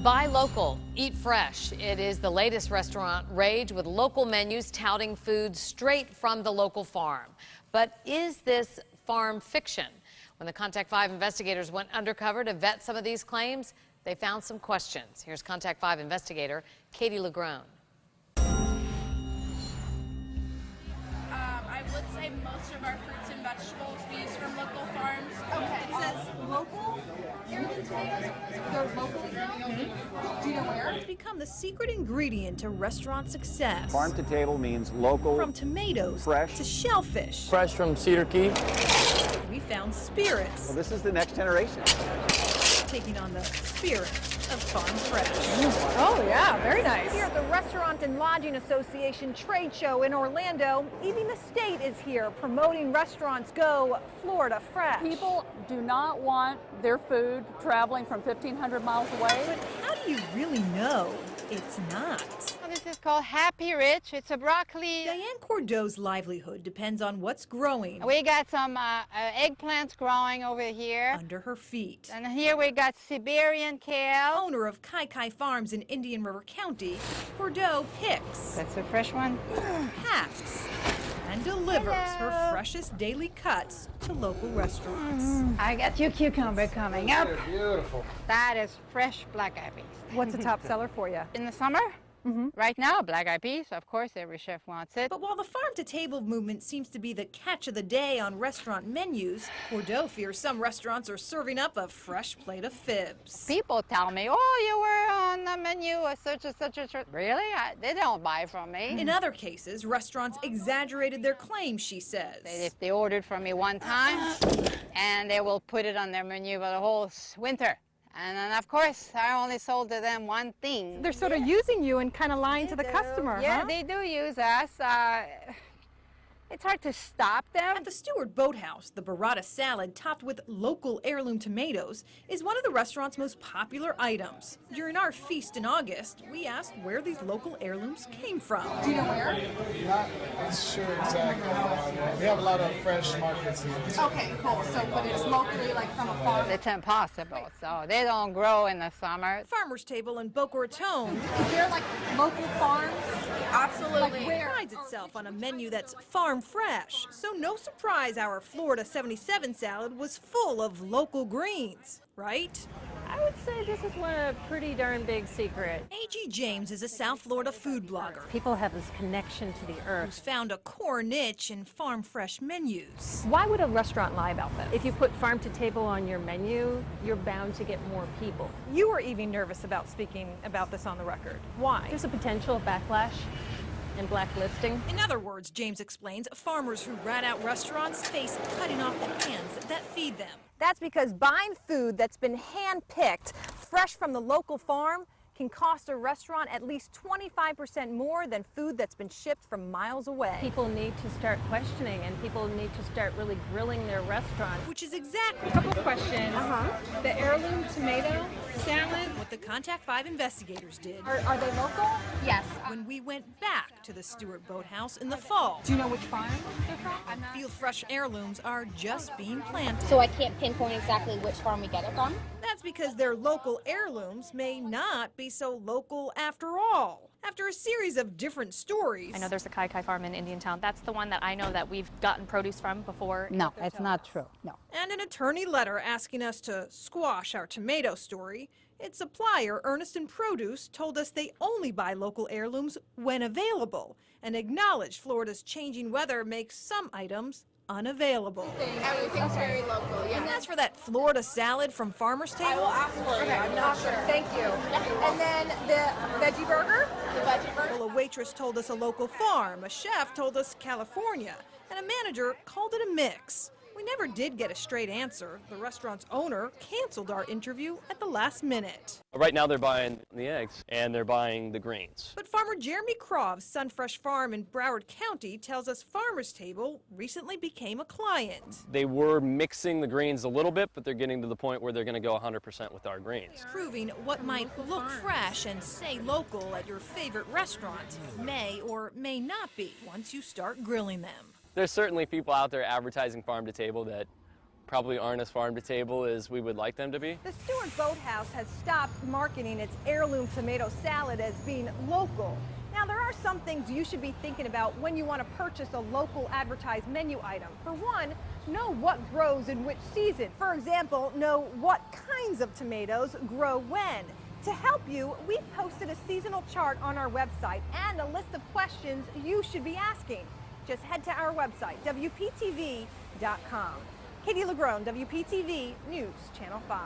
Buy local, eat fresh. It is the latest restaurant rage with local menus touting food straight from the local farm. But is this farm fiction? When the Contact 5 investigators went undercover to vet some of these claims, they found some questions. Here's Contact 5 investigator Katie Legrone. I would say most of our fruits and vegetables we use from local farms. Okay. It says local. Heirloom tomatoes. They're locally grown. Do you know where? It's become the secret ingredient to restaurant success. Farm to table means local. From tomatoes fresh to shellfish. Fresh from Cedar Key. We found spirits. Well, this is the next generation. Taking on the spirit of farm fresh. Oh yeah, very nice. Here at the Restaurant and Lodging Association trade show in Orlando, even the state is here promoting Restaurants Go Florida Fresh. People do not want their food traveling from 1,500 miles away. But how do you really know it's not? This is called Happy Rich. It's a broccoli. Diane Cordeau's livelihood depends on what's growing We got some eggplants growing over here. under her feet. And here we got Siberian kale. Owner of Kai Kai Farms in Indian River County, Cordeau picks, That's a fresh one. packs, and delivers her freshest daily cuts to local restaurants. I got your cucumber coming up. Beautiful. That is fresh black-eyed peas. What's a top seller for you? In the summer? Right now, black-eyed peas. Of course, every chef wants it. But while the farm-to-table movement seems to be the catch of the day on restaurant menus, Cordeau fears some restaurants are serving up a fresh plate of fibs. People tell me, oh, you were on the menu of such and such. Really? They don't buy from me. In other cases, restaurants exaggerated their claims, she says. If they ordered from me one time, and they will put it on their menu for the whole winter. And then, of course, I only sold to them one thing. They're sort of using you and kind of lying to the customer, Yeah, huh? they do use us. It's hard to stop them. At the Stewart Boathouse, the burrata salad topped with local heirloom tomatoes is one of the restaurant's most popular items. During our feast in August, we asked where these local heirlooms came from. Do you know where? Not sure exactly. We have a lot of fresh markets here. Okay, cool. So, but it's locally, like from a farm. It's impossible, so they don't grow in the summer. Farmer's Table in Boca Raton Is there like local farms? Absolutely. Like where? prides itself on a menu that's farm fresh. So no surprise our Florida 77 salad was full of local greens, right? I would say this is one a pretty darn big secret. A.G. James is a South Florida food blogger People have this connection to the who's earth. found a core niche in farm fresh menus. Why would a restaurant lie about this? If you put farm to table on your menu, you're bound to get more people. You were even nervous about speaking about this on the record. Why? There's a potential backlash and blacklisting. In other words, James explains, farmers who rat out restaurants face cutting off the hands that feed them. That's because buying food that's been hand-picked, fresh from the local farm, can cost a restaurant at least 25% more than food that's been shipped from miles away. People need to start questioning, and people need to start really grilling their restaurants. Which is exactly Couple questions. The heirloom tomato salad. what the Contact 5 investigators did Are they local? Yes. when we went back to the Stewart Boathouse in the fall. Do you know which farm they're from? Field fresh heirlooms are just being planted. So I can't pinpoint exactly which farm we get it from. That's because their local heirlooms may not be so local after all. After a series of different stories, I know there's a Kai Kai farm in Indiantown. That's the one that I know that we've gotten produce from before. No, it's not true. No. and an attorney letter asking us to squash our tomato story, its supplier, Ernest & Produce, told us they only buy local heirlooms when available and acknowledged Florida's changing weather makes some items unavailable. Everything's very local, And as for that Florida salad from Farmer's Table, ask for it. I'm not sure. Thank you. And then the veggie burger? The veggie burger. well, a waitress told us a local farm, a chef told us California, and a manager called it a mix. We never did get a straight answer. The restaurant's owner canceled our interview at the last minute. Right now they're buying the eggs and they're buying the greens. But farmer Jeremy Krov's Sunfresh Farm in Broward County tells us Farmer's Table recently became a client. They were mixing the greens a little bit, but they're getting to the point where they're going to go 100% with our greens. Proving what might look fresh and say local at your favorite restaurant may or may not be once you start grilling them. There's certainly people out there advertising farm to table that probably aren't as farm to table as we would like them to be. The Stewart Boathouse has stopped marketing its heirloom tomato salad as being local. Now, there are some things you should be thinking about when you want to purchase a local advertised menu item. For one, know what grows in which season. For example, know what kinds of tomatoes grow when. To help you, we've posted a seasonal chart on our website and a list of questions you should be asking. Just head to our website, WPTV.com. Katie LaGrone, WPTV News Channel 5.